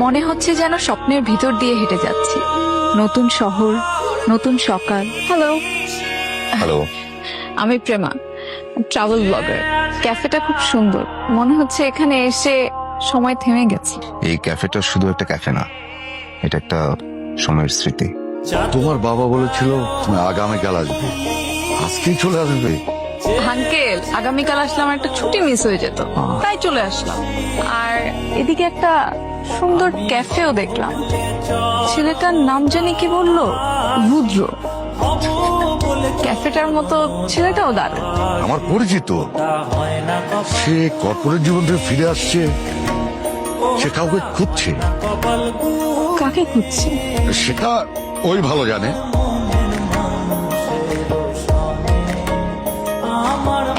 মনে হচ্ছে যেন স্বপ্নের ভিতর দিয়ে হেঁটে যাচ্ছি। নতুন শহর, নতুন সকাল। Hello, hello. আমি প্রেমা, ট্রাভেল ব্লগার। ক্যাফেটা খুব সুন্দর, মনে হচ্ছে এখানে এসে সময় থেমে গেছে। এই ক্যাফেটা শুধু একটা ক্যাফে না, এটা একটা সময়ের স্মৃতি। তোমার বাবা বলেছিল তুমি আগামীকাল আসবে, আজকেই চলে আসবে। আঙ্কেল, আগামীকাল আসলে আমার একটা ছুটি মিস হয়ে যেত, তাই চলে আসলাম। আর এদিকে একটা সুন্দর ক্যাফেও দেখলাম। ছেলেটার নাম জানি কি বললো, রুদ্র। ক্যাফেটার মতো ছেলেটাও দারুণ। আমার পরিচিত, সে কর্পোরেট জীবন থেকে ফিরে আসছে, সে কাউকে খুঁজছে। কাকে খুঁজছে? সেটা ওই ভালো জানে।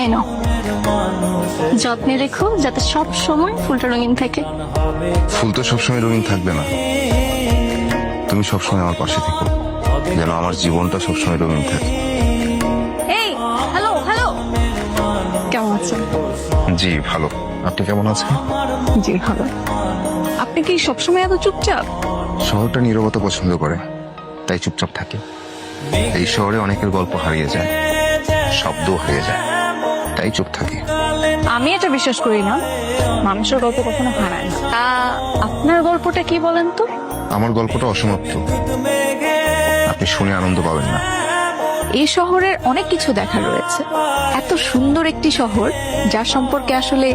এনো, যত্নে রেখো যাতে সব সময় ফুলটা রঙিন থাকে। ফুল তো সবসময় রঙিন থাকবে না, তুমি সবসময় আমার পাশে থেকো, যেন আমার জীবনটা সবসময় রঙিন থাকে। এই হ্যালো হ্যালো, কেমন আছেন? জি ভালো, আপনি কেমন আছেন? জি ভালো। আপনি কি সবসময় এত চুপচাপ? শহরটা নীরবতা পছন্দ করে, তাই চুপচাপ থাকে। এই শহরে অনেকের গল্প হারিয়ে যায়, শব্দ হারিয়ে যায়, তাই চুপ থাকে। আমি এটা বিশ্বাস করি না, মানুষের গল্প কখনো হারায় না। আপনার গল্পটা কি বলেন তো? আমার গল্পটা অসমাপ্ত, আপনি শুনে আনন্দ পাবেন না। এই শহরের অনেক কিছু দেখার রয়েছে। এত সুন্দর একটি শহর, যার সম্পর্কে আসলে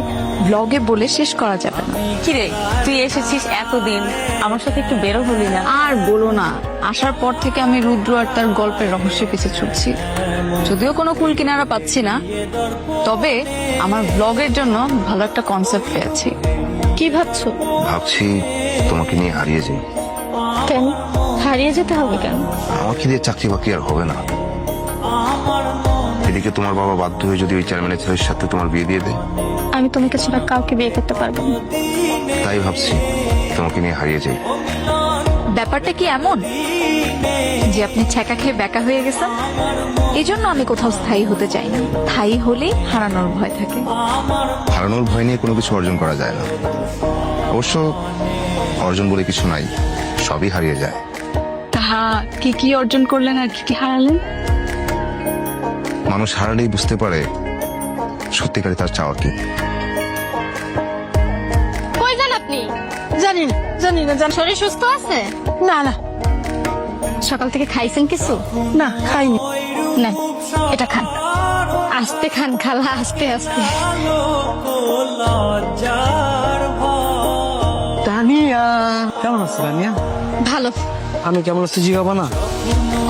ব্লগে বলে শেষ করা যাবে না। কিরে, তুই এসেছিস এতদিন, আমার সাথে একটু বেরো হলি না? আর বলো না, আসার পর থেকে আমি রুদ্র আর তার গল্পের রহস্য পিছে ছুটছি। যদিও কোনো কুল কিনারা পাচ্ছি না, তবে আমার ব্লগের জন্য ভালো একটা কনসেপ্ট পেয়েছি। কি ভাবছো? ভাবছি তোমাকে নিয়ে হারিয়ে যাই। কেন হারিয়ে যেতে হবে কেন? আমাকে দিয়ে চাকরি বাকরি আর হবে না। এদিকে তোমার বাবা বাধ্য হয়ে যদি ওই চেয়ারম্যানের ছেলের সাথে তোমার বিয়ে দিয়ে দেয়, আমি তোমাকে ছাড়া কাউকে বিয়ে করতে পারবো না। তাই ভাবছি তোমাকে নিয়ে হারিয়ে যাই। ব্যাপারটা কি এমন যে আপনি ছ্যাঁকা খেয়ে ব্যাকা হয়ে গেছেন? এই জন্য আমি কোথাও স্থায়ী হতে চাই না। স্থায়ী হলেই হারানোর ভয় থাকে। হারানোর ভয় নিয়ে কোনো কিছু অর্জন করা যায় না। অবশ্য অর্জন বলে কিছু নাই, সবই হারিয়ে যায়। তাহা কি কি অর্জন করলেন আর কি কি হারালেন? মানুষ হারালেই বুঝতে পারে সত্যিকারে তার চাওয়া কি। কই যান আপনি? জানি না শরীর সুস্থ আছে? না না সকাল থেকে খাইছেন কিছু? না খাইনি। না, এটা খান। আস্তে খান খালা, আস্তে আস্তে। তানিয়া কেমন আছো? তানিয়া ভালো। আমি কেমন আছি জিগাবো না?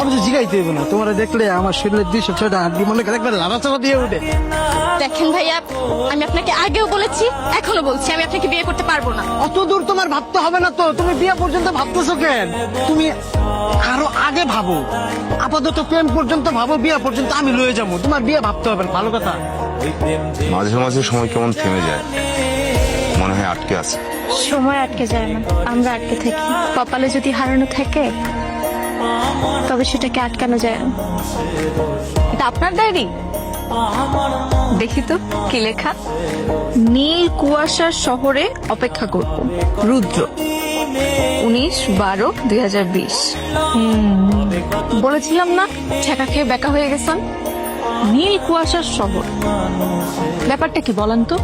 আমি তো জিগাইতে হইব না, তোমার দেখলে আমার শরীরের 206টা হাড্ডি মনে করে একবার লাড়াচাড়া দিয়ে উঠে। দেখেন ভাইয়া, আমি আপনাকে আগেও বলেছি, এখনো বলছি, আমি আপনাকে বিয়ে করতে পারবো না। অত দূর তোমার ভাবতে হবে না তো, তুমি বিয়ে পর্যন্ত ভাবতেছো কেন? তুমি আরো আগে ভাবো, আপাতত প্রেম পর্যন্ত ভাবো, বিয়ে পর্যন্ত আমি লয়ে যাবো, তোমার বিয়ে ভাবতে হবে না। ভালো কথা। মাঝে মাঝে সময় কেমন থেমে যায়, মনে হয় আটকে আছে। সময় আটকে যায় না, আমরা আটকে থাকি। কপালে যদি হারানো থাকে তবে সেটাকে আটকানো যায় না। এটা আপনার ডায়েরি? দেখি তো কি লেখা। নীল কুয়াশার শহরে অপেক্ষা করব, রুদ্র, 19/12/2020। বলেছিলাম না ছ্যাঁকা খেয়ে ব্যাকা হয়ে গেছেন। নীল কুয়াশার শহর, ব্যাপারটা কি বলেন তো?